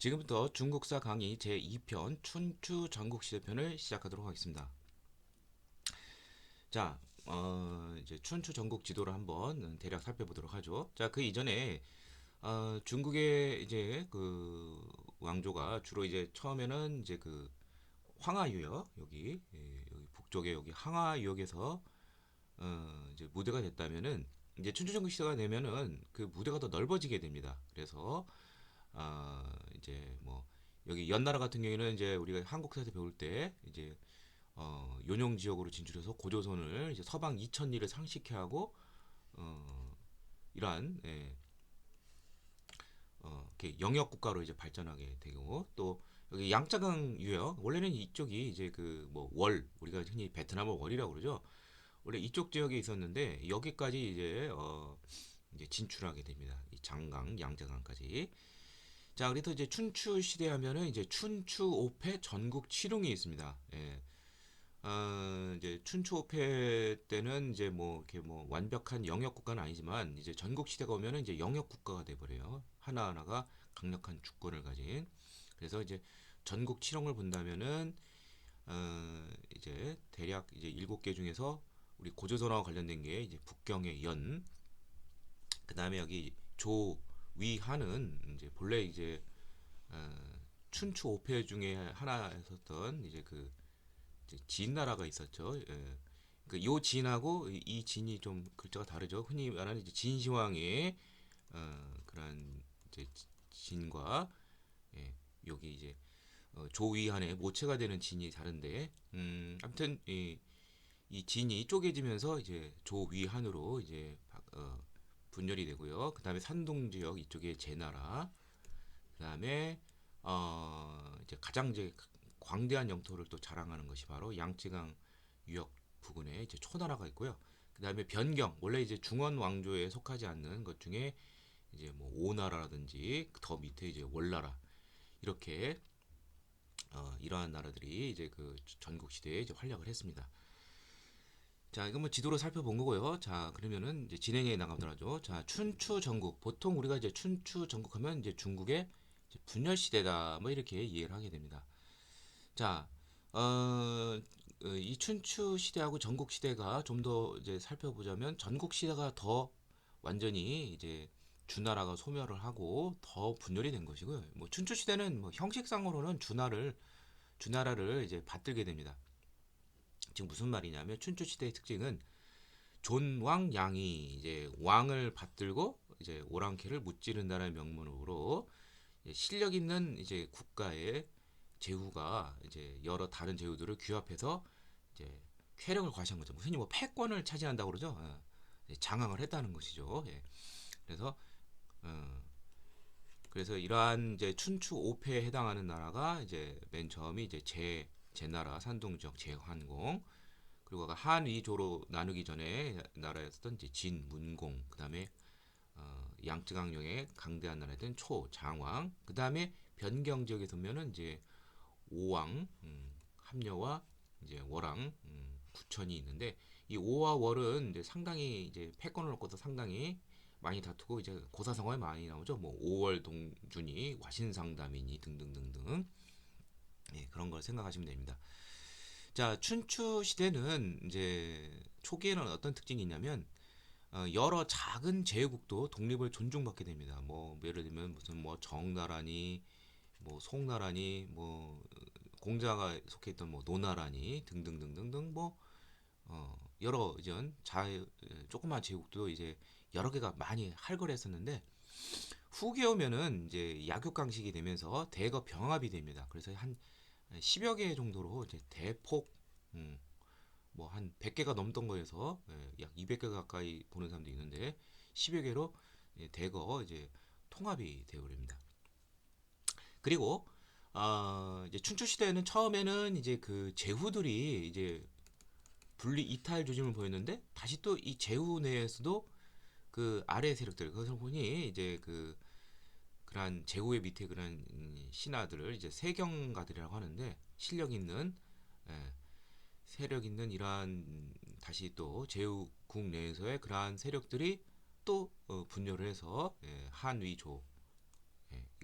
지금부터 중국사 강의 제2편 춘추 전국시대편을 시작하도록 하겠습니다. 자, 이제 춘추 전국 지도를 한번 대략 살펴보도록 하죠. 자, 그 이전에 중국의 이제 그 왕조가 주로 이제 처음에는 이제 그 황하유역 여기 북쪽에 여기 황하유역에서 이제 무대가 됐다면은 이제 춘추 전국 시대가 되면은 그 무대가 더 넓어지게 됩니다. 그래서 이제 뭐 여기 연나라 같은 경우에는 이제 우리가 한국사에서 배울 때 이제 요용 지역으로 진출해서 고조선을 이제 서방 2,000리를 상식해 하고 이러한 이렇게 영역 국가로 이제 발전하게 되고 또 여기 양자강 유역 원래는 이쪽이 이제 그 뭐 월 우리가 흔히 베트남어 월이라고 그러죠. 원래 이쪽 지역에 있었는데 여기까지 이제 진출하게 됩니다. 이 장강, 양자강까지. 자, 그래서 이제 춘추 시대 하면은 이제 춘추 오패 전국 칠흥이 있습니다. 예. 이제 춘추 오패 때는 이제 뭐 이렇게 뭐 완벽한 영역 국가는 아니지만 이제 전국 시대가 오면은 이제 영역 국가가 돼 버려요. 하나하나가 강력한 주권을 가진. 그래서 이제 전국 칠흥을 본다면은 이제 대략 이제 7개 중에서 우리 고조선하고 관련된 게 이제 북경의 연, 그다음에 여기 조위하는 이제 본래 이제 어, 춘추 오패 중에 하나였었던 이제 그 이제 진나라가 있었죠. 예. 그요 진하고 이 진이 좀 글자가 다르죠. 흔히 말하는 이제 진시황의 그런 이제 진과 여기 이제 조위한의 모체가 되는 진이 다른데 아무튼 이 진이 쪼개지면서 이제 조위한으로 이제 분열이 되고요. 그 다음에 산동 지역 이쪽에 제나라, 그 다음에 이제 가장 이제 광대한 영토를 또 자랑하는 것이 바로 양쯔강 유역 부근에 이제 초나라가 있고요. 그 다음에 변경 원래 이제 중원 왕조에 속하지 않는 것 중에 이제 뭐 오나라라든지 더 밑에 이제 월나라 이렇게 이러한 나라들이 이제 그 전국 시대에 이제 활약을 했습니다. 자, 이건 뭐 지도로 살펴본 거고요. 자, 그러면은 이제 진행해 나가도록 하죠. 자, 춘추 전국. 보통 우리가 이제 춘추 전국하면 이제 중국의 이제 분열 시대다. 뭐 이렇게 이해를 하게 됩니다. 자, 이 춘추 시대하고 전국 시대가 좀 더 이제 살펴보자면 전국 시대가 더 완전히 이제 주나라가 소멸을 하고 더 분열이 된 것이고요. 뭐 춘추 시대는 뭐 형식상으로는 주나라를 이제 받들게 됩니다. 지금 무슨 말이냐면 춘추 시대의 특징은 존왕양이 이제 왕을 받들고 이제 오랑캐를 무찌른다는 명문으로 실력 있는 이제 국가의 제후가 이제 여러 다른 제후들을 규합해서 이제 쾌력을 과시한 거죠. 흔히 뭐 패권을 차지한다고 그러죠. 장악을 했다는 것이죠. 예. 그래서 어, 그래서 이러한 이제 춘추 5패에 해당하는 나라가 이제 맨 처음이 이제 제나라 산동 지역 제환공, 그리고 한위조로 나누기 전에 나라였던 이제 진, 문공, 그 다음에 양쯔강령의 강대한 나라였던 초, 장왕, 그 다음에 변경 지역에 서면은 이제 오왕, 함려와 이제 월왕, 구천이 있는데 이 오와 월은 이제 상당히 이제 패권을 놓고서 상당히 많이 다투고 이제 고사성어에 많이 나오죠. 뭐 오월 동준이, 와신상담이니 등등등등. 예, 그런 걸 생각하시면 됩니다. 자, 춘추 시대는 이제 초기에는 어떤 특징이 있냐면 여러 작은 제국도 독립을 존중받게 됩니다. 뭐 예를 들면 무슨 뭐 정나라니, 뭐 송나라니, 뭐 공자가 속해있던 뭐 노나라니 등등등등등 뭐 여러 이전 조그만 제국도 이제 여러 개가 많이 활발했었는데 후기에 오면은 이제 약육강식이 되면서 대거 병합이 됩니다. 그래서 한 10여 개 정도로 이제 대폭 뭐 한 100개가 넘던 거에서 약 200개 가까이 보는 사람도 있는데 10여 개로 대거 이제 통합이 되어 버립니다. 그리고 이제 춘추 시대에는 처음에는 이제 그 제후들이 이제 분리 이탈 조짐을 보였는데 다시 또 이 제후 내에서도 그 아래 세력들 그것을 보니 이제 그러한 제후의 밑에 그런 신하들을 이제 세경가들이라고 하는데 실력 있는 예, 세력 있는 이러한 다시 또 제후국 내에서의 그러한 세력들이 또 분열을 해서 한위조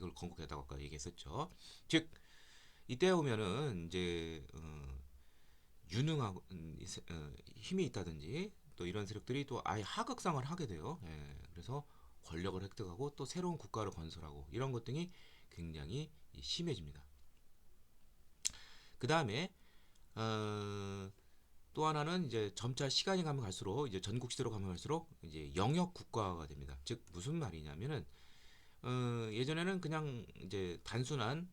이걸 건국했다고 아까 얘기했었죠. 즉 이때 오면은 이제 유능하고 힘이 있다든지 또 이런 세력들이 또 아예 하극상을 하게 돼요. 예, 그래서 권력을 획득하고 또 새로운 국가를 건설하고 이런 것 등이 굉장히 심해집니다. 그 다음에 또 하나는 이제 점차 시간이 가면 갈수록 이제 전국 시대로 가면 갈수록 이제 영역 국가가 됩니다. 즉 무슨 말이냐면은 예전에는 그냥 이제 단순한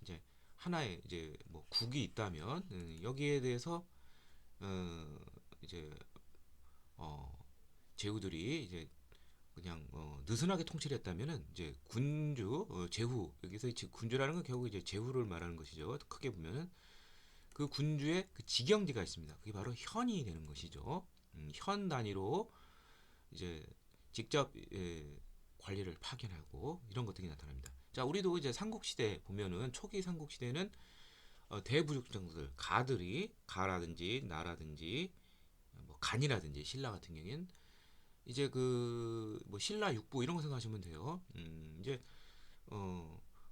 이제 하나의 이제 뭐 국이 있다면 여기에 대해서 이제 어, 제후들이 이제 그냥 느슨하게 통치를 했다면은 이제 군주 제후 여기서 군주라는 건 결국 이제 제후를 말하는 것이죠. 크게 보면은 그 군주의 그 직영지가 있습니다. 그게 바로 현이 되는 것이죠. 현 단위로 이제 직접 관리를 파견하고 이런 것들이 나타납니다. 자, 우리도 이제 삼국시대 보면은 초기 삼국시대는 대부족장들 가들이 가라든지 나라든지 뭐 간이라든지 신라 같은 경우에는 이제 그 뭐 신라 육부 이런 거 생각하시면 돼요. 이제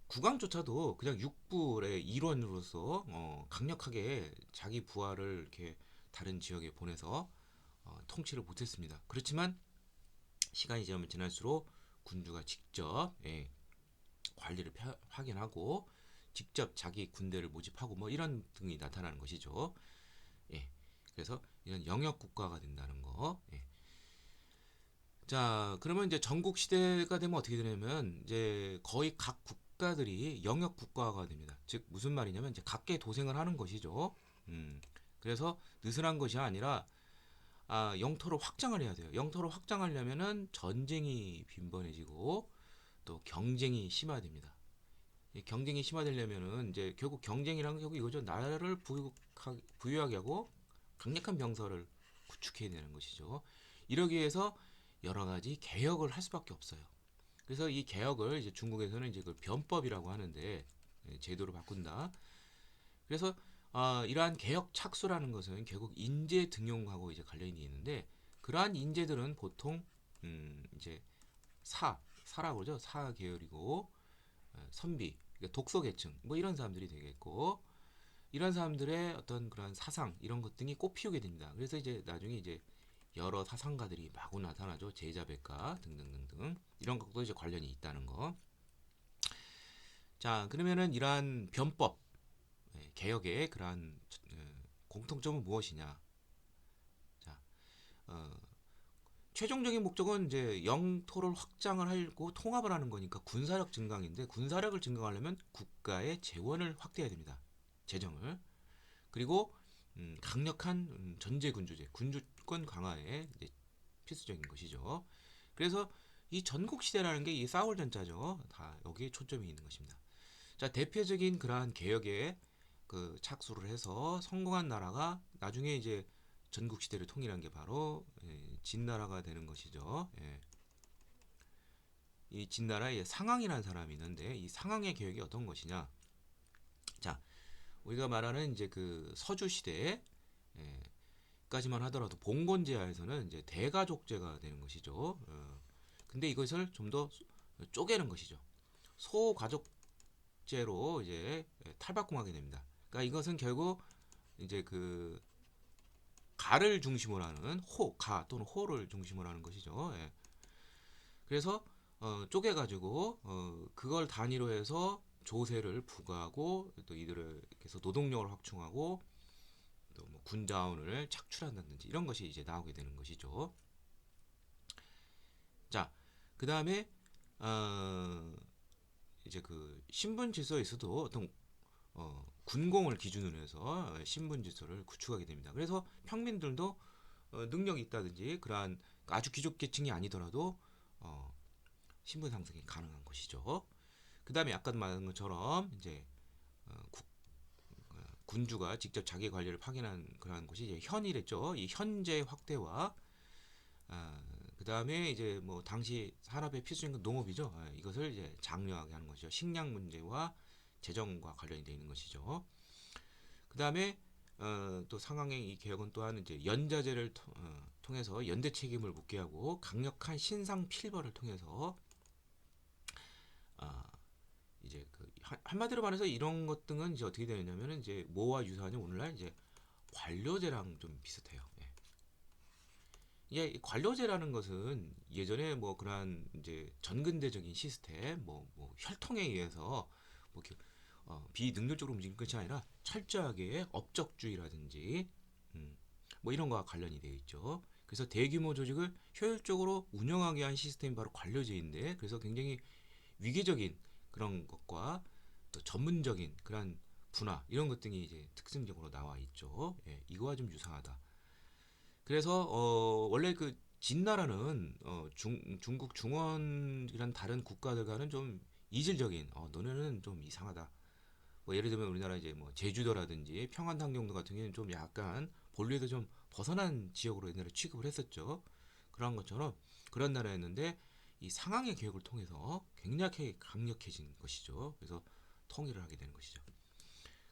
국왕조차도 그냥 육부의 일원으로서 강력하게 자기 부하를 이렇게 다른 지역에 보내서 통치를 못했습니다. 그렇지만 시간이 지나면 지날수록 군주가 직접 관리를 확인하고 직접 자기 군대를 모집하고 뭐 이런 등이 나타나는 것이죠. 예. 그래서 이런 영역 국가가 된다는 거. 예. 자, 그러면 이제 전국 시대가 되면 어떻게 되냐면 이제 거의 각 국가들이 영역 국가가 됩니다. 즉 무슨 말이냐면 이제 각계 도생을 하는 것이죠. 그래서 느슨한 것이 아니라 영토를 확장을 해야 돼요. 영토를 확장하려면은 전쟁이 빈번해지고 또 경쟁이 심화됩니다. 이 경쟁이 심화되려면은 이제 결국 경쟁이란 결국 이거죠. 나라를 부유하게 하고 강력한 병사를 구축해야 되는 것이죠. 이러기 위해서 여러 가지 개혁을 할 수밖에 없어요. 그래서 이 개혁을 이제 중국에서는 이제 그 변법이라고 하는데 제도를 바꾼다. 그래서 이러한 개혁 착수라는 것은 결국 인재 등용하고 이제 관련이 있는데 그러한 인재들은 보통 이제 사라고 그러죠. 사 계열이고 선비, 그러니까 독서 계층 뭐 이런 사람들이 되겠고 이런 사람들의 어떤 그런 사상 이런 것 등이 꽃피우게 됩니다. 그래서 이제 나중에 이제 여러 사상가들이 마구 나타나죠. 제자백가 등등등등 이런 것도 이제 관련이 있다는 거. 자, 그러면은 이러한 변법 개혁의 그러한 공통점은 무엇이냐? 자, 어, 최종적인 목적은 이제 영토를 확장을 하고 통합을 하는 거니까 군사력 증강인데 군사력을 증강하려면 국가의 재원을 확대해야 됩니다. 재정을. 그리고 강력한 전제 군주제, 군주권 강화에 필수적인 것이죠. 그래서 이 전국 시대라는 게 이 싸울 전자죠. 다 여기에 초점이 있는 것입니다. 자, 대표적인 그러한 개혁에 그 착수를 해서 성공한 나라가 나중에 이제 전국 시대를 통일한 게 바로 진나라가 되는 것이죠. 예. 이 진나라에 상황이라는 사람이 있는데 이 상황의 개혁이 어떤 것이냐? 자, 우리가 말하는 이제 그 서주 시대 까지만 하더라도 봉건제하에서는 이제 대가족제가 되는 것이죠. 근데 이것을 좀 더 쪼개는 것이죠. 소가족제로 이제 탈바꿈하게 됩니다. 그러니까 이것은 결국 이제 그 가를 중심으로 하는 가 또는 호를 중심으로 하는 것이죠. 예. 그래서 쪼개가지고 그걸 단위로 해서 조세를 부과하고 또 이들을 계속 노동력을 확충하고 또 뭐 군자원을 착출한다든지 이런 것이 이제 나오게 되는 것이죠. 자, 그 다음에 이제 그 신분 질서에서도 어떤 군공을 기준으로 해서 신분 질서를 구축하게 됩니다. 그래서 평민들도 능력이 있다든지 그러한 아주 귀족 계층이 아니더라도 신분 상승이 가능한 것이죠. 그 다음에 아까 말한 것처럼 이제 군주가 직접 자기 관리를 파견한 그러한 것이 이제 현이랬죠. 이 현재 확대와 그 다음에 이제 뭐 당시 산업의 필수적인 농업이죠. 이것을 이제 장려하게 하는 것이죠. 식량 문제와 재정과 관련이 되어 있는 것이죠. 그 다음에 또 상황의 이 개혁은 또한 이제 연자제를 통해서 연대 책임을 묻게 하고 강력한 신상 필벌을 통해서 한마디로 말해서 이런 것 등은 이제 어떻게 되느냐면은 이제 뭐와 유사하냐 오늘날 이제 관료제랑 좀 비슷해요. 예. 이 관료제라는 것은 예전에 뭐 그러한 이제 전근대적인 시스템, 뭐 혈통에 의해서 뭐 이렇게 비능률적으로 움직이는 것이 아니라 철저하게 업적주의라든지 음, 뭐 이런 거와 관련이 되어 있죠. 그래서 대규모 조직을 효율적으로 운영하게 한 시스템이 바로 관료제인데, 그래서 굉장히 위계적인 그런 것과 또 전문적인 그런 분화 이런 것 등이 이제 특징적으로 나와 있죠. 예, 이거와 좀 유사하다. 그래서 원래 그 진나라는 중국 중원이란 다른 국가들과는 좀 이질적인 너네는 좀 이상하다. 뭐 예를 들면 우리나라 이제 뭐 제주도라든지 평안탄경도 같은 경우는 좀 약간 본래에서 좀 벗어난 지역으로 옛날에 취급을 했었죠. 그런 것처럼 그런 나라였는데 이 상황의 개혁을 통해서 굉장히 강력해진 것이죠. 그래서 통일을 하게 되는 것이죠.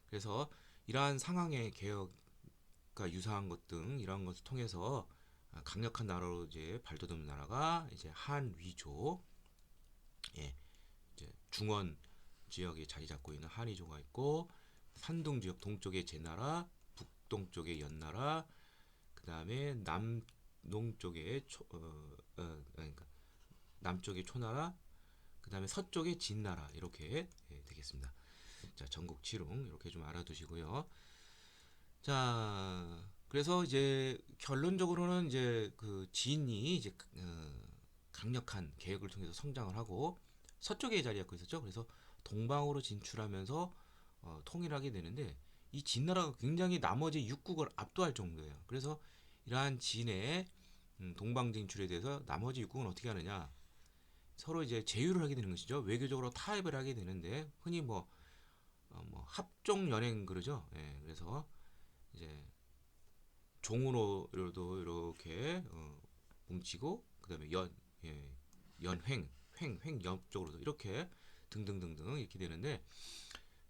그래서 이러한 상황의 개혁과 유사한 것 등 이러한 것을 통해서 강력한 나라로 이제 발돋움 나라가 이제 한위조, 예, 이제 중원 지역에 자리 잡고 있는 한위조가 있고, 산둥 지역 동쪽에 제나라, 북동쪽에 연나라, 그 다음에 남동쪽에 그러니까 남쪽에 초나라, 그 다음에 서쪽에 진나라 이렇게 되겠습니다. 자, 전국 칠흥 이렇게 좀 알아두시고요. 자, 그래서 이제 결론적으로는 이제 그 진이 이제 강력한 계획을 통해서 성장을 하고 서쪽에 자리 잡고 있었죠. 그래서 동방으로 진출하면서 통일하게 되는데, 이 진나라가 굉장히 나머지 육국을 압도할 정도예요. 그래서 이러한 진의 동방 진출에 대해서 나머지 육국은 어떻게 하느냐? 서로 이제 제휴를 하게 되는 것이죠. 외교적으로 타협을 하게 되는데, 흔히 뭐 합종 연행 그러죠. 예, 그래서 이제 종으로도 이렇게 뭉치고, 그다음에 예, 연횡, 횡 옆쪽으로도 이렇게 등등등등 이렇게 되는데,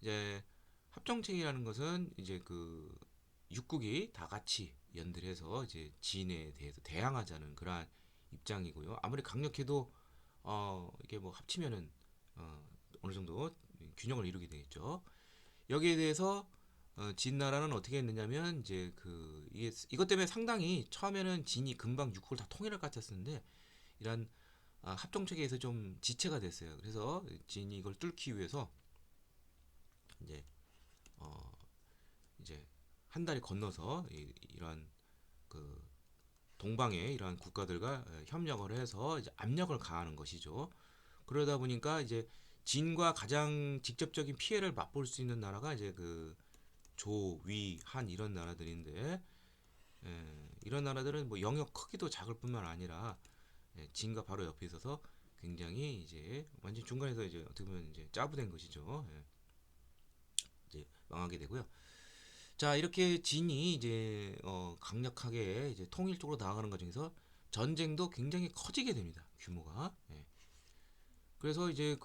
이제 합정책이라는 것은 이제 그 육국이 다 같이 연들해서 이제 진에 대해서 대항하자는 그러한 입장이고요. 아무리 강력해도 이게 뭐 합치면은 어느 정도 균형을 이루게 되겠죠. 여기에 대해서 진나라는 어떻게 했느냐면 이제 이것 때문에 상당히 처음에는 진이 금방 육국을 다 통일할 것 같았었는데, 이런 합정책에서 좀 지체가 됐어요. 그래서 진이 이걸 뚫기 위해서 이제 어 이제 한 다리 건너서 이러한 그 동방의 이러한 국가들과 협력을 해서 이제 압력을 가하는 것이죠. 그러다 보니까 이제 진과 가장 직접적인 피해를 맛볼 수 있는 나라가 이제 그 조, 위, 한 이런 나라들인데, 이런 나라들은 뭐 영역 크기도 작을 뿐만 아니라 진과 바로 옆에 있어서 굉장히 이제 완전 중간에서 이제 어떻게 보면 이제 짜부된 것이죠. 이제 망하게 되고요. 자, 이렇게 진이 이제 강력하게 이제 통일적으로 나아가는 과정에서 전쟁도 굉장히 커지게 됩니다. 규모가. 예. 그래서 이제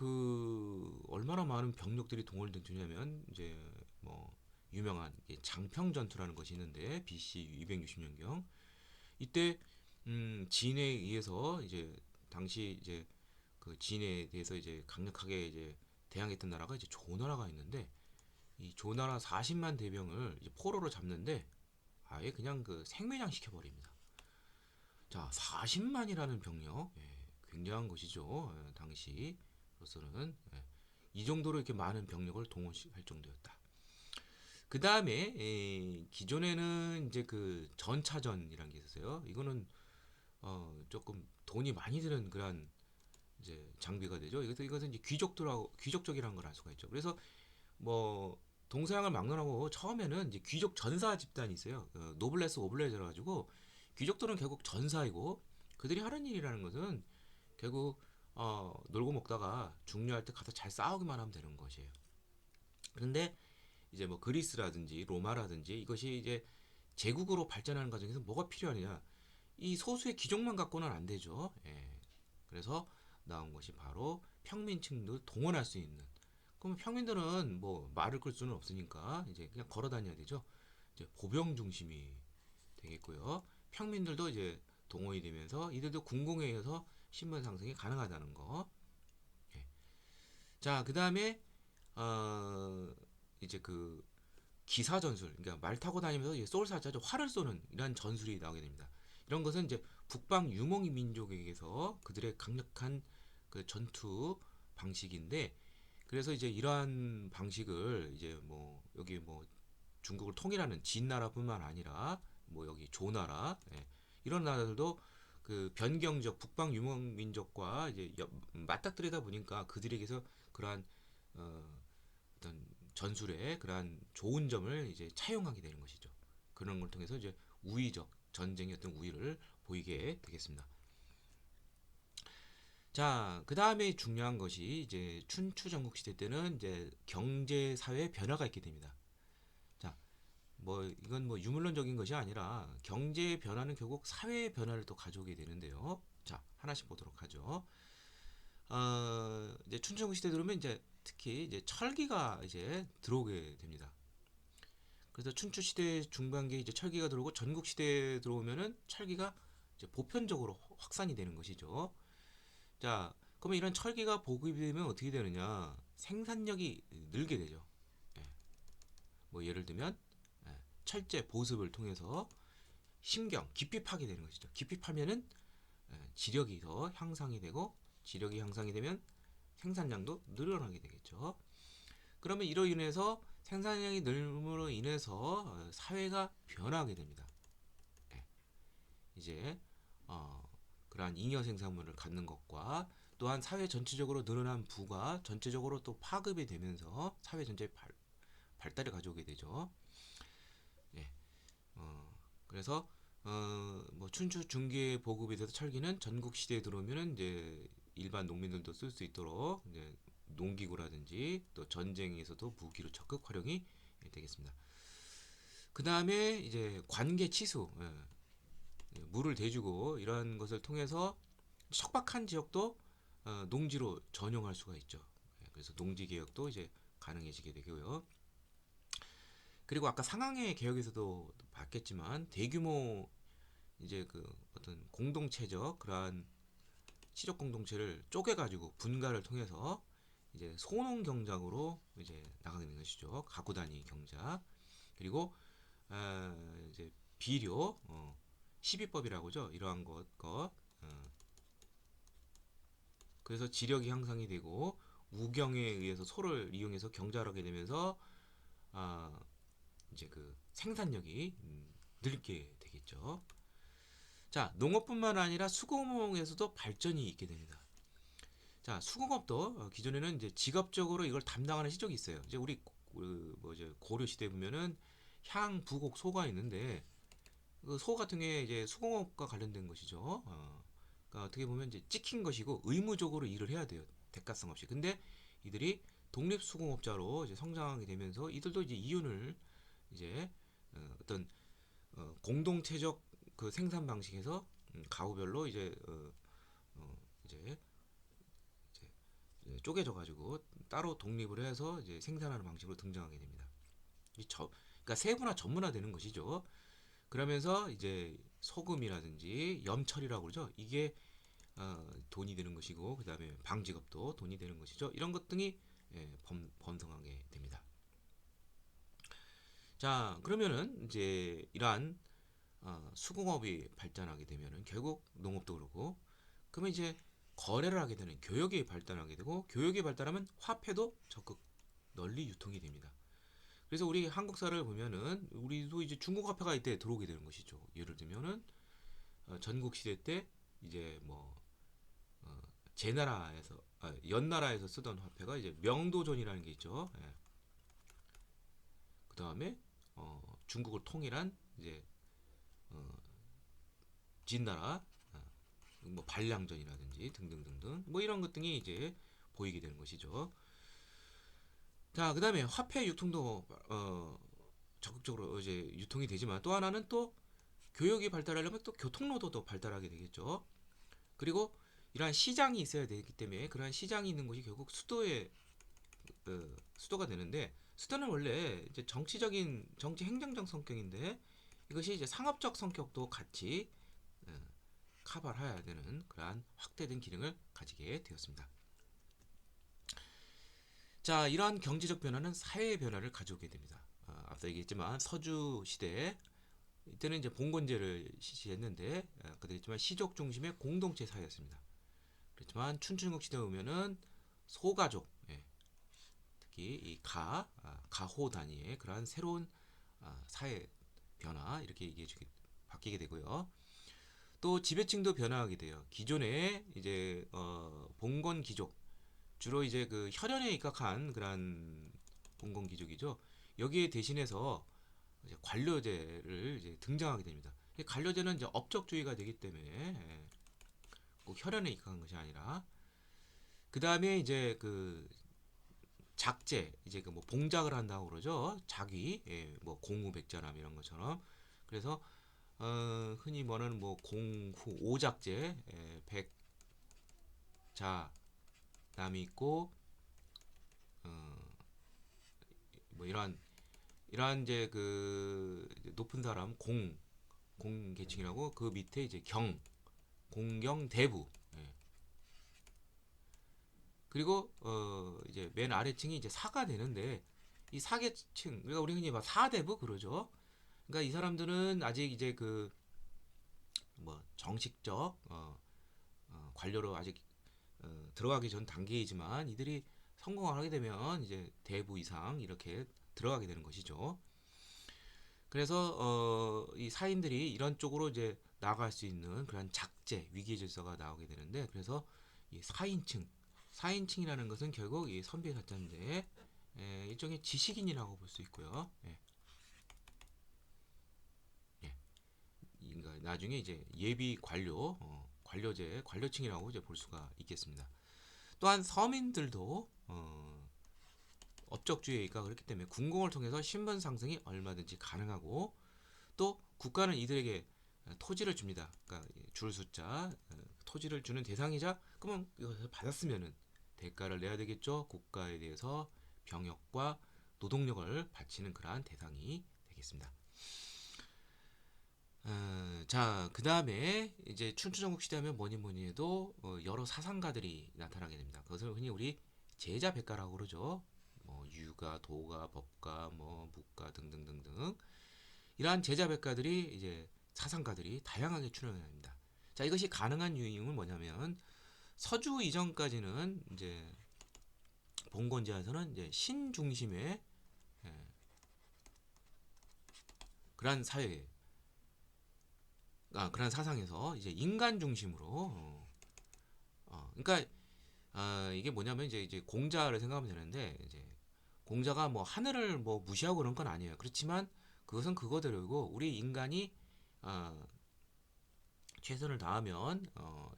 얼마나 많은 병력들이 동원되냐면 이제 뭐 유명한 장평 전투라는 것이 있는데, BC 260년경 이때 진에 의해서 이제 당시 이제 그 진에 대해서 이제 강력하게 이제 대항했던 나라가 이제 조나라가 있는데, 이 조나라 40만 대병을 이제 포로로 잡는데 아예 그냥 그 생매장 시켜버립니다. 자, 40만이라는 병력, 굉장한 것이죠. 당시로서는 이 정도로 이렇게 많은 병력을 동원할 정도였다. 그 다음에 기존에는 이제 그 전차전이라는 게 있었어요. 이거는 조금 돈이 많이 드는 그런 이제 장비가 되죠. 이것은 이제 귀족적이라는 걸 알 수가 있죠. 그래서 뭐 동서양을 막론하고 처음에는 이제 귀족 전사 집단이 있어요. 노블레스 오블레즈라 가지고 귀족들은 결국 전사이고, 그들이 하는 일이라는 것은 결국 놀고 먹다가 중요할 때 가서 잘 싸우기만 하면 되는 것이에요. 그런데 이제 뭐 그리스라든지 로마라든지 이것이 이제 제국으로 발전하는 과정에서 뭐가 필요하냐? 이 소수의 귀족만 갖고는 안 되죠. 그래서 나온 것이 바로 평민층도 동원할 수 있는. 그럼 평민들은 뭐 말을 끌 수는 없으니까 이제 그냥 걸어 다녀야 되죠. 이제 보병 중심이 되겠고요. 평민들도 이제 동원이 되면서 이들도 군공에 의해서 신분 상승이 가능하다는 거. 자, 그 다음에 어, 이제 그 기사 전술, 그러니까 말 타고 다니면서 이제 쏠살자 활을 쏘는 이런 전술이 나오게 됩니다. 이런 것은 이제 북방 유목 민족에게서 그들의 강력한 그 전투 방식인데, 그래서 이제 이러한 방식을 이제 뭐 여기 뭐 중국을 통일하는 진나라뿐만 아니라 뭐 여기 조나라, 이런 나라들도 그 변경적 북방 유목 민족과 이제 맞닥뜨리다 보니까 그들에게서 그러한 어떤 전술의 그러한 좋은 점을 이제 차용하게 되는 것이죠. 그런 걸 통해서 이제 우위적 전쟁의 어떤 우위를 보이게 되겠습니다. 자, 그 다음에 중요한 것이 이제 춘추 전국 시대 때는 이제 경제 사회 변화가 있게 됩니다. 자, 뭐 이건 뭐 유물론적인 것이 아니라 경제 변화는 결국 사회 변화를 또 가져오게 되는데요. 자, 하나씩 보도록 하죠. 이제 춘추 전국 시대 들어오면 이제 특히 이제 철기가 이제 들어오게 됩니다. 그래서 춘추 시대 중반기에 이제 철기가 들어오고 전국 시대에 들어오면은 철기가 이제 보편적으로 확산이 되는 것이죠. 자, 그러면 이런 철기가 보급이 되면 어떻게 되느냐? 생산력이 늘게 되죠. 예, 뭐 예를 들면 철제 보습을 통해서 심경 깊이 파게 되는 것이죠. 깊이 파면은 지력이 더 향상이 되고, 지력이 향상이 되면 생산량도 늘어나게 되겠죠. 그러면 이로 인해서 생산량이 늘므로 인해서 사회가 변화하게 됩니다. 예, 이제 어, 그러한 잉여 생산물을 갖는 것과 또한 사회 전체적으로 늘어난 부가 전체적으로 또 파급이 되면서 사회 전체의 발달을 가져오게 되죠. 예, 그래서 뭐 춘추 중기에 보급이 돼서 철기는 전국 시대에 들어오면은 이제 일반 농민들도 쓸 수 있도록 이제 농기구라든지 또 전쟁에서도 무기로 적극 활용이 되겠습니다. 그 다음에 이제 관계 치수, 물을 대주고 이러한 것을 통해서 척박한 지역도 농지로 전용할 수가 있죠. 그래서 농지 개혁도 이제 가능해지게 되고요. 그리고 아까 상항의 개혁에서도 봤겠지만 대규모 이제 그 어떤 공동체적 그러한 시적 공동체를 쪼개가지고 분가를 통해서 이제 소농 경작으로 이제 나가게 되는 것이죠. 가구 단위 경작. 그리고 이제 비료, 시비법이라고죠. 이러한 것. 그래서 지력이 향상이 되고 우경에 의해서 소를 이용해서 경작하게 되면서 아, 이제 그 생산력이 늘게 되겠죠. 자, 농업뿐만 아니라 수공업에서도 발전이 있게 됩니다. 자, 수공업도 기존에는 이제 직업적으로 이걸 담당하는 시족이 있어요. 이제 우리 뭐 이제 고려 시대 보면은 향, 부곡, 소가 있는데 그 소 같은 게 이제 수공업과 관련된 것이죠. 그러니까 어떻게 보면 이제 찍힌 것이고 의무적으로 일을 해야 돼요. 대가성 없이. 근데 이들이 독립 수공업자로 이제 성장하게 되면서 이들도 이제 이윤을 이제 어떤 공동체적 그 생산 방식에서 가구별로 이제, 이제 쪼개져 가지고 따로 독립을 해서 이제 생산하는 방식으로 등장하게 됩니다. 그러니까 세분화 전문화되는 것이죠. 그러면서 이제 소금이라든지 염철이라고 그러죠. 이게 돈이 되는 것이고 그 다음에 방직업도 돈이 되는 것이죠. 이런 것 등이 번성하게 됩니다. 자, 그러면은 이제 이러한 수공업이 발전하게 되면은 결국 농업도 그렇고, 그러면 이제 거래를 하게 되는 교역이 발달하게 되고, 교역이 발달하면 화폐도 적극 널리 유통이 됩니다. 그래서 우리 한국사를 보면은 우리도 이제 중국 화폐가 이때 들어오게 되는 것이죠. 예를 들면은 전국 시대 때 이제 뭐 제나라에서 연나라에서 쓰던 화폐가 이제 명도전이라는 게 있죠. 예. 그 다음에 중국을 통일한 이제 진나라, 뭐 반량전이라든지 등등등등 뭐 이런 것 등이 이제 보이게 되는 것이죠. 자, 그다음에 화폐 유통도 적극적으로 이제 유통이 되지만 또 하나는 또 교역이 발달하려면 또 교통로도 발달하게 되겠죠. 그리고 이러한 시장이 있어야 되기 때문에 그러한 시장이 있는 곳이 결국 수도가 되는데, 수도는 원래 이제 정치적인 정치 행정적 성격인데 이것이 이제 상업적 성격도 같이 어, 커버해야 되는 그러한 확대된 기능을 가지게 되었습니다. 자, 이러한 경제적 변화는 사회의 변화를 가져오게 됩니다. 앞서 얘기했지만 서주 시대 이때는 이제 봉건제를 실시했는데 아까도 했지만 시족 중심의 공동체 사회였습니다. 그렇지만 춘추전국 시대 오면은 소가족, 예, 특히 이 가호 단위의 그러한 새로운 사회 변화 이렇게 바뀌게 되고요. 또 지배층도 변화하게 돼요. 기존에 이제 봉건 귀족 주로 이제 그 혈연에 입각한 그런 봉건 귀족이죠. 여기에 대신해서 이제 관료제를 이제 등장하게 됩니다. 관료제는 이제 업적주의가 되기 때문에 꼭 혈연에 입각한 것이 아니라 그 다음에 이제 그 작제 이제 그 뭐 봉작을 한다고 그러죠. 작위, 예, 뭐 공우백자남 이런 것처럼 그래서 흔히 뭐는 뭐 공후 오작제, 예, 백자남이 있고 뭐 이러한 이제 그 높은 사람 공계층이라고 그 밑에 이제 공경대부, 예. 그리고 이제 맨 아래층이 이제 사가 되는데 이 사계층 그러니까 우리 흔히 막 사대부 그러죠. 그러니까 이 사람들은 아직 이제 그 뭐 정식적 관료로 아직 들어가기 전 단계이지만 이들이 성공을 하게 되면 이제 대부 이상 이렇게 들어가게 되는 것이죠. 그래서 이 사인들이 이런 쪽으로 이제 나아갈 수 있는 그런 작제 위기 질서가 나오게 되는데 그래서 이 사인층이라는 것은 결국 이 선비의 사자인데 일종의 지식인이라고 볼 수 있고요. 예. 예. 그러니까 나중에 이제 예비 관료제 관료층이라고 이제 볼 수가 있겠습니다. 또한 서민들도 업적주의가 그렇기 때문에 군공을 통해서 신분 상승이 얼마든지 가능하고 또 국가는 이들에게 토지를 줍니다. 그러니까 줄 숫자 토지를 주는 대상이자 그러면 이것을 받았으면은 대가를 내야 되겠죠. 국가에 대해서 병역과 노동력을 바치는 그러한 대상이 되겠습니다. 자, 그 다음에 이제 춘추전국 시대하면 뭐니 해도 여러 사상가들이 나타나게 됩니다. 그것을 흔히 우리 제자백가라고 그러죠. 뭐 유가, 도가, 법가, 뭐 묵가 등등등등 이러한 제자백가들이 이제 사상가들이 다양하게 출연합니다. 자, 이것이 가능한 이유는 뭐냐면 서주 이전까지는 이제 봉건제에서는 이제 신 중심의 예, 그러한 사회, 그러한 사상에서 이제 인간 중심으로, 그러니까 이게 뭐냐면 이제 공자를 생각하면 되는데 이제 공자가 뭐 하늘을 뭐 무시하고 그런 건 아니에요. 그렇지만 그것은 그거대로고 우리 인간이 어, 최선을 다하면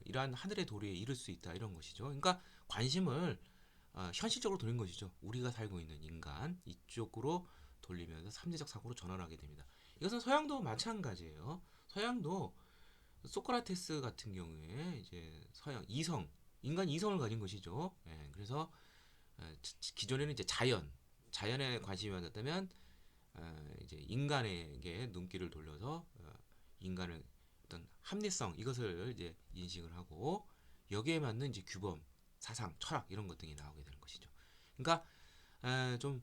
이러한 하늘의 도리에 이를 수 있다 이런 것이죠. 그러니까 관심을 현실적으로 돌린 것이죠. 우리가 살고 있는 인간 이쪽으로 돌리면서 삼재적 사고로 전환하게 됩니다. 이것은 서양도 마찬가지예요. 서양도 소크라테스 같은 경우에 이제 서양 인간 이성을 가진 것이죠. 예, 그래서 기존에는 이제 자연에 관심이 많았다면 이제 인간에게 눈길을 돌려서 인간을 어떤 합리성 이것을 이제 인식을 하고 여기에 맞는 이제 규범, 사상, 철학 이런 것 등이 나오게 되는 것이죠. 그러니까 좀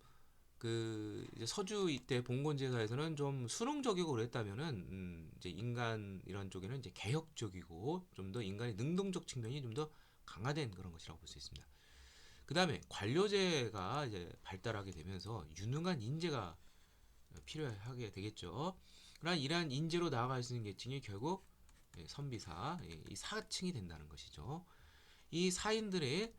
그 이제 서주 이때 봉건제사에서는 좀 수능적이고 그랬다면은 이제 인간 이런 쪽에는 이제 개혁적이고 좀 더 인간의 능동적 측면이 좀 더 강화된 그런 것이라고 볼 수 있습니다. 그 다음에 관료제가 이제 발달하게 되면서 유능한 인재가 필요하게 되겠죠. 그러나 이러한 인재로 나아갈 수 있는 계층이 결국 선비사, 이 사층이 된다는 것이죠. 이 사인들에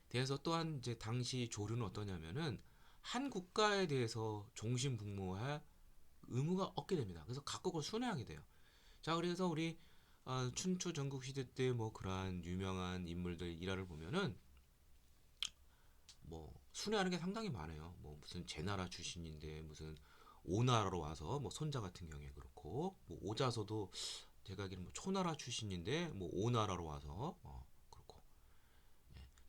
대해서 또한 이제 당시 조류는 어떠냐면은 한 국가에 대해서 종신북무할 의무가 없게 됩니다. 그래서 각국을 순회하게 돼요. 자, 그래서 우리 춘추 전국 시대 때 뭐 그러한 유명한 인물들 일화를 보면은 뭐 순회하는 게 상당히 많아요. 뭐 무슨 제나라 출신인데 무슨 오나라로 와서 뭐 손자 같은 경우에 그렇고 뭐 오자서도 제가 알기로는 뭐 초나라 출신인데 뭐 오나라로 와서 그렇고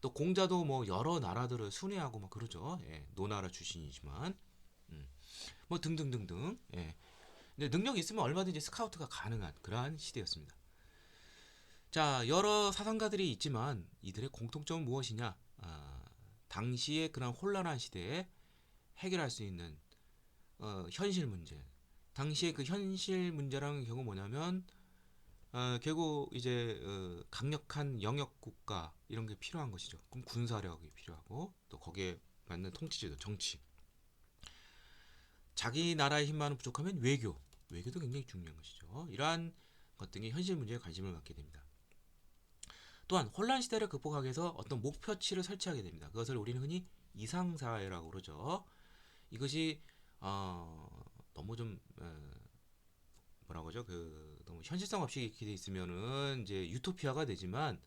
또 공자도 뭐 여러 나라들을 순회하고 막 그러죠. 예, 노나라 출신이지만 뭐 등등등등. 예. 근데 능력이 있으면 얼마든지 스카우트가 가능한 그러한 시대였습니다. 자, 여러 사상가들이 있지만 이들의 공통점은 무엇이냐? 당시의 그런 혼란한 시대에 해결할 수 있는 현실 문제. 당시에 그 현실 문제라는 경우 뭐냐면 결국 이제 강력한 영역 국가 이런 게 필요한 것이죠. 그럼 군사력이 필요하고 또 거기에 맞는 통치제도, 정치. 자기 나라의 힘만은 부족하면 외교도 굉장히 중요한 것이죠. 이러한 것 등이 현실 문제에 관심을 갖게 됩니다. 또한 혼란 시대를 극복하기 위해서 어떤 목표치를 설치하게 됩니다. 그것을 우리는 흔히 이상사회라고 그러죠. 이것이 너무 좀 뭐라고 하죠? 그 너무 현실성 없이 이렇게 돼 있으면은 이제 유토피아가 되지만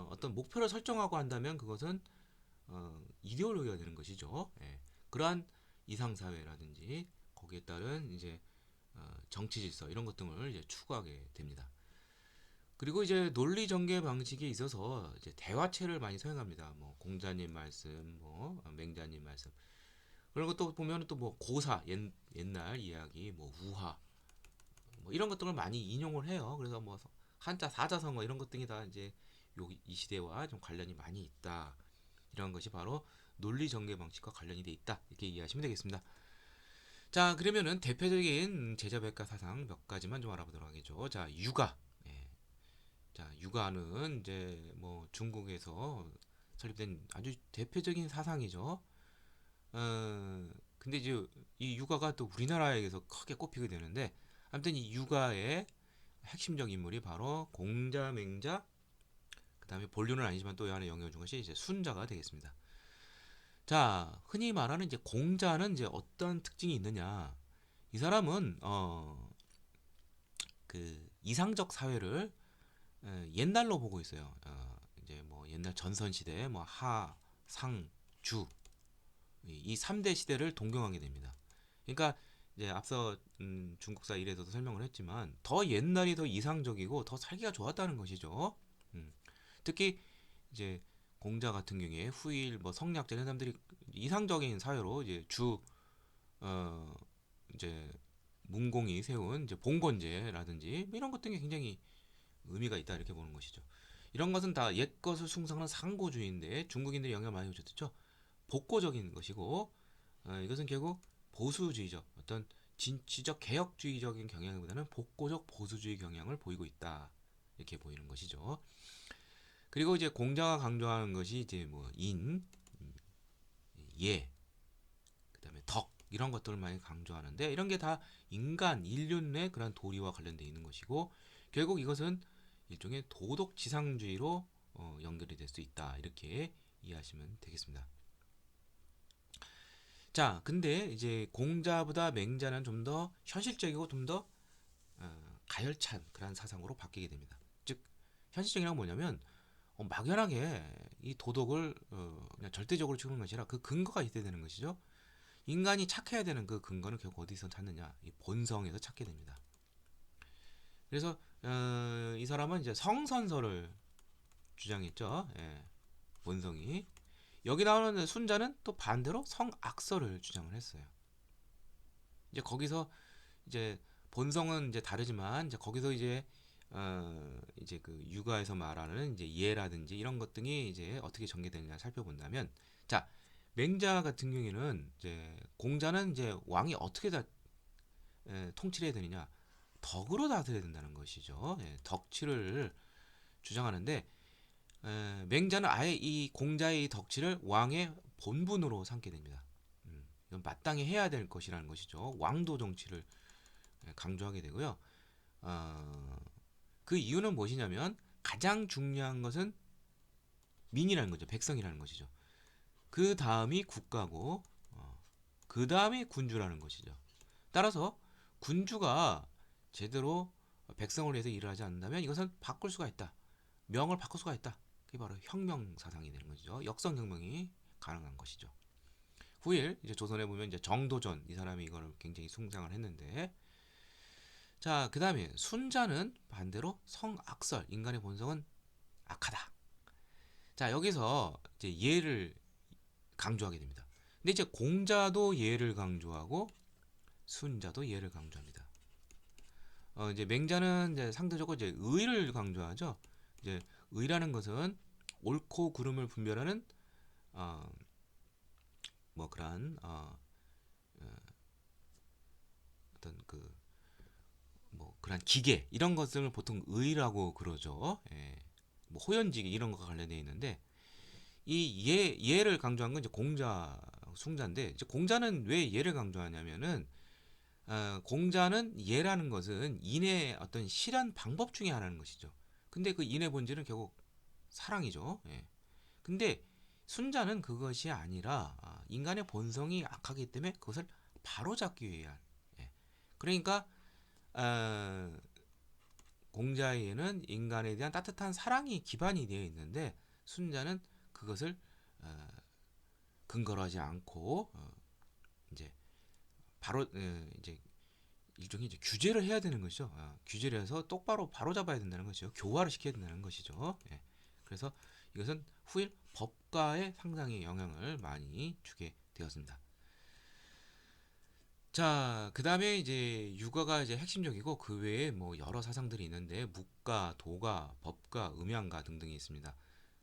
어떤 목표를 설정하고 한다면 그것은 이데올로기가 되는 것이죠. 예. 그러한 이상사회라든지 거기에 따른 이제 정치 질서 이런 것 등을 이제 추구하게 됩니다. 그리고 이제 논리 전개 방식에 있어서 이제 대화체를 많이 사용합니다. 뭐 공자님 말씀, 뭐 맹자님 말씀. 그런 것도 보면 또 뭐 고사 옛날 이야기, 뭐 우화, 뭐 이런 것들을 많이 인용을 해요. 그래서 뭐 한자 사자성어 이런 것 등이 다 이제 이 시대와 좀 관련이 많이 있다. 이런 것이 바로 논리 전개 방식과 관련이 돼 있다. 이렇게 이해하시면 되겠습니다. 자, 그러면은 대표적인 제자백과 사상 몇 가지만 좀 알아보도록 하겠죠. 자, 유가. 예. 자, 유가는 이제 뭐 중국에서 설립된 아주 대표적인 사상이죠. 근데 이제 이 유가가 또 우리나라에서 크게 꼽히게 되는데, 아무튼 이 유가의 핵심적 인물이 바로 공자, 맹자, 그 다음에 본류는 아니지만 또 이 안에 영향을 준 것이 이제 순자가 되겠습니다. 자, 흔히 말하는 이제 공자는 이제 어떤 특징이 있느냐? 이 사람은 그 이상적 사회를 옛날로 보고 있어요. 이제 뭐 옛날 전선 시대, 뭐 하, 상, 주 이 3대 시대를 동경하게 됩니다. 그러니까 이제 앞서 중국사 일에서도 설명을 했지만 더 옛날이 더 이상적이고 더 살기가 좋았다는 것이죠. 음, 특히 이제 공자 같은 경우에 후일 뭐 성략자 이런 사람들이 이상적인 사회로 이제 어 이제 문공이 세운 이제 봉건제라든지 뭐 이런 것 등이 굉장히 의미가 있다 이렇게 보는 것이죠. 이런 것은 다 옛것을 숭상하는 상고주의인데 중국인들이 영향을 많이 줬죠. 복고적인 것이고 이것은 결국 보수주의적 어떤 진취적 개혁주의적인 경향보다는 복고적 보수주의 경향을 보이고 있다 이렇게 보이는 것이죠. 그리고 이제 공자가 강조하는 것이 이제 뭐 인, 예, 그다음에 덕 이런 것들을 많이 강조하는데 이런 게 다 인간 인륜의 그런 도리와 관련되어 있는 것이고 결국 이것은 일종의 도덕 지상주의로 연결이 될 수 있다 이렇게 이해하시면 되겠습니다. 자, 근데 이제 공자보다 맹자는 좀 더 현실적이고 좀 더 가열찬 그런 사상으로 바뀌게 됩니다. 즉 현실적이란 뭐냐면 막연하게 이 도덕을 그냥 절대적으로 치는 것이 아니라 그 근거가 있어야 되는 것이죠. 인간이 착해야 되는 그 근거는 결국 어디서 찾느냐? 이 본성에서 찾게 됩니다. 그래서 이 사람은 이제 성선설을 주장했죠. 예, 본성이. 여기 나오는 순자는 또 반대로 성악설을 주장을 했어요. 이제 거기서 이제 본성은 이제 다르지만 이제 거기서 이제 그 육아에서 말하는 이제 예라든지 이런 것 등이 이제 어떻게 전개되느냐 살펴본다면 자 맹자 같은 경우에는 이제 공자는 이제 왕이 어떻게 다 통치를 해야 되느냐 덕으로 다스려야 된다는 것이죠. 예, 덕치를 주장하는데 맹자는 아예 이 공자의 이 덕치를 왕의 본분으로 삼게 됩니다. 이건 마땅히 해야 될 것이라는 것이죠. 왕도 정치를 강조하게 되고요. 어, 그 이유는 무엇이냐면 가장 중요한 것은 민이라는 거죠. 백성이라는 것이죠. 그 다음이 국가고 그 다음이 군주라는 것이죠. 따라서 군주가 제대로 백성을 위해서 일을 하지 않는다면 이것은 바꿀 수가 있다. 명을 바꿀 수가 있다. 그게 바로 혁명 사상이 되는 것이죠. 역성혁명이 가능한 것이죠. 후일 이제 조선에 보면 이제 정도전 이 사람이 이거를 굉장히 숭상을 했는데 자, 그 다음에 순자는 반대로 성악설, 인간의 본성은 악하다. 자, 여기서 이제 예를 강조하게 됩니다. 근데 이제 공자도 예를 강조하고 순자도 예를 강조합니다. 이제 맹자는 이제 상대적으로 이제 의를 강조하죠. 이제 의라는 것은 옳고 그름을 분별하는 어, 뭐 그러한 어떤 그 뭐 그런 기계 이런 것을 보통 의라고 그러죠. 예. 뭐 호연지기 이런 거가 관련되어 있는데 이 예를 강조한 건 이제 공자 숭자인데 이제 공자는 왜 예를 강조하냐면은 공자는 예라는 것은 인의 어떤 실현 방법 중에 하나인 것이죠. 근데 그 인의 본질은 결국 사랑이죠. 예. 근데 순자는 그것이 아니라 인간의 본성이 악하기 때문에 그것을 바로잡기 위한. 예. 그러니까 어, 공자에는 인간에 대한 따뜻한 사랑이 기반이 되어 있는데 순자는 그것을 어, 근거로 하지 않고 이제 바로 이제 일종의 이제 규제를 해야 되는 것이죠. 규제를 해서 똑바로 바로 잡아야 된다는 것이죠. 교화를 시켜야 된다는 것이죠. 예. 그래서 이것은 후일 법가에 상당히 영향을 많이 주게 되었습니다. 자, 그 다음에 이제 육아가 이제 핵심적이고 그 외에 뭐 여러 사상들이 있는데 묵가, 도가, 법가, 음양가 등등이 있습니다.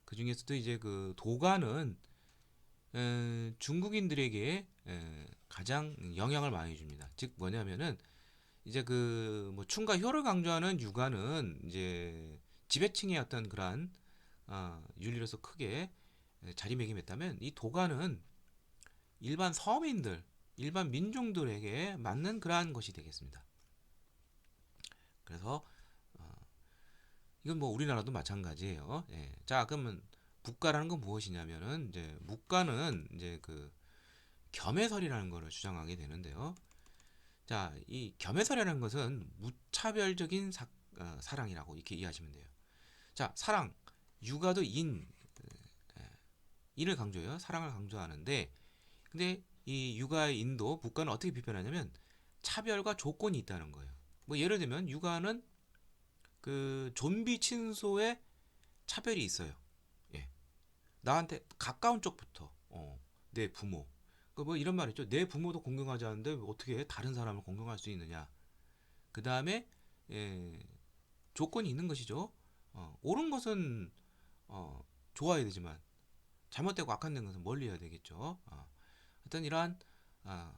그 중에서도 이제 그 도가는 중국인들에게 가장 영향을 많이 줍니다. 즉 뭐냐면은 이제 그 뭐 충과 효를 강조하는 육아는 이제 지배층의 어떤 그러한 윤리로서 크게 자리매김했다면 이 도가는 일반 서민들, 일반 민중들에게 맞는 그러한 것이 되겠습니다. 그래서 이건 뭐 우리나라도 마찬가지예요. 예. 자, 그러면 묵가라는 건 무엇이냐면은 이제 묵가는 이제 그 겸해설이라는 것을 주장하게 되는데요. 자, 이 겸해설이라는 것은 무차별적인 사랑이라고 이렇게 이해하시면 돼요. 자, 사랑, 육아도 인을 강조해요. 사랑을 강조하는데, 근데 이 육아의 인도 북가는 어떻게 비판하냐면 차별과 조건이 있다는 거예요. 뭐 예를 들면 육아는 그 좀비 친소의 차별이 있어요. 예. 나한테 가까운 쪽부터 내 부모. 그 뭐 이런 말 있죠. 내 부모도 공경하지 않는데 어떻게 다른 사람을 공경할 수 있느냐. 그 다음에 예, 조건이 있는 것이죠. 옳은 것은 좋아야 되지만 잘못되고 악한 것은 멀리해야 되겠죠. 하여튼 이러한 어,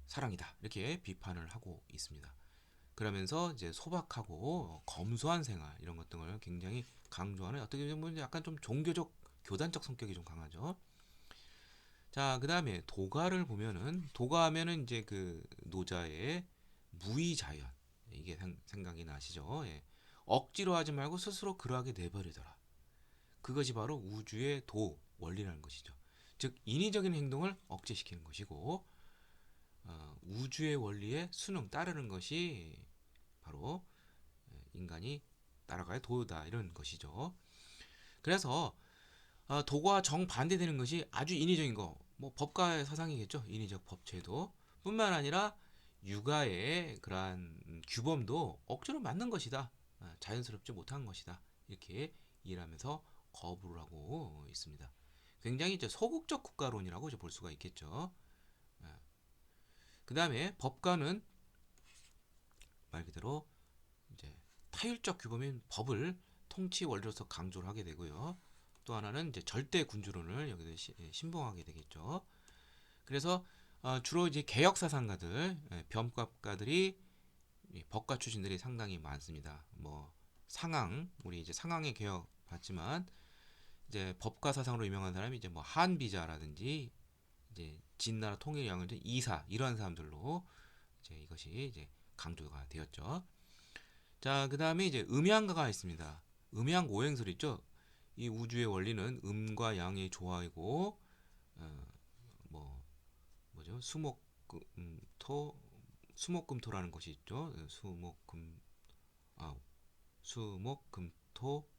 사랑이다 이렇게 비판을 하고 있습니다. 그러면서 이제 소박하고 검소한 생활 이런 것 등을 굉장히 강조하는 어떻게 보면 약간 좀 종교적 교단적 성격이 좀 강하죠. 자, 그다음에 도가를 보면은 도가하면은 이제 그 노자의 무의자연 이게 생각이 나시죠? 예. 억지로 하지 말고 스스로 그러하게 내버리더라. 그것이 바로 우주의 도 원리라는 것이죠. 즉 인위적인 행동을 억제시키는 것이고 우주의 원리에 순응 따르는 것이 바로 인간이 따라갈 도다 이런 것이죠. 그래서 도가 정반대되는 것이 아주 인위적인 거, 뭐 법가의 사상이겠죠. 인위적 법제도 뿐만 아니라 육아의 그러한 규범도 억지로 만든 것이다. 자연스럽지 못한 것이다. 이렇게 이해하면서 거부를 하고 있습니다. 굉장히 이제 소극적 국가론이라고 볼 수가 있겠죠. 그 다음에 법가는 말 그대로 이제 타율적 규범인 법을 통치 원리로서 강조를 하게 되고요. 또 하나는 이제 절대 군주론을 여기서 신봉하게 되겠죠. 그래서 주로 이제 개혁 사상가들, 변법가들이 법가 출신들이 상당히 많습니다. 뭐 상항, 우리 이제 상항의 개혁 봤지만 이제 법가 사상으로 유명한 사람이 이제 뭐 한비자라든지 이제 진나라 통일 양을 이사 이러한 사람들로 이제 이것이 이제 강조가 되었죠. 자, 그다음에 이제 음양가가 있습니다. 음양 오행설 있죠. 이 우주의 원리는 음과 양의 조화이고 뭐 뭐죠? 수목금토 수목금토라는 것이 있죠. 아 수목금토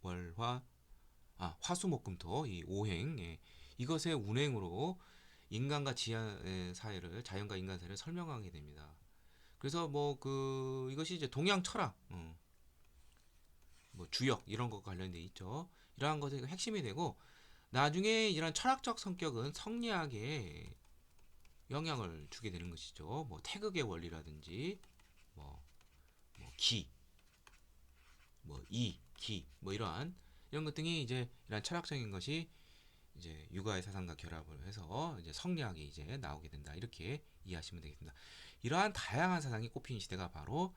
월화 화수목금토 이 오행 이것의 운행으로 인간과 지하 사회를 자연과 인간 사회를 설명하게 됩니다. 그래서 뭐 그 이것이 이제 동양 철학, 뭐 주역 이런 것 관련돼 있죠. 이러한 것이 핵심이 되고 나중에 이런 철학적 성격은 성리학에 영향을 주게 되는 것이죠. 뭐 태극의 원리라든지 뭐, 뭐 기, 뭐 이, 기, 뭐 이러한 이런 것 등이 이제 이런 철학적인 것이 이제 육아의 사상과 결합을 해서 이제 성리학이 이제 나오게 된다. 이렇게 이해하시면 되겠습니다. 이러한 다양한 사상이 꼽힌 시대가 바로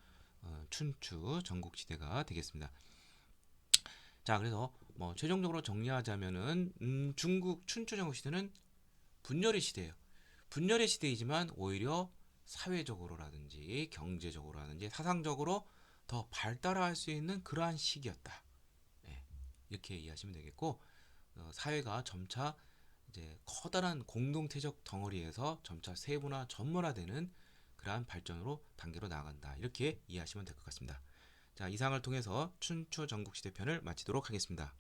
춘추 전국시대가 되겠습니다. 자, 그래서 뭐 최종적으로 정리하자면은 중국 춘추 전국시대는 분열의 시대예요. 분열의 시대이지만 오히려 사회적으로라든지 경제적으로라든지 사상적으로 더 발달할 수 있는 그러한 시기였다. 예, 이렇게 이해하시면 되겠고 사회가 점차 이제 커다란 공동체적 덩어리에서 점차 세분화 전문화되는 그러한 발전으로 단계로 나아간다. 이렇게 이해하시면 될 것 같습니다. 자, 이상을 통해서 춘추 전국시대 편을 마치도록 하겠습니다.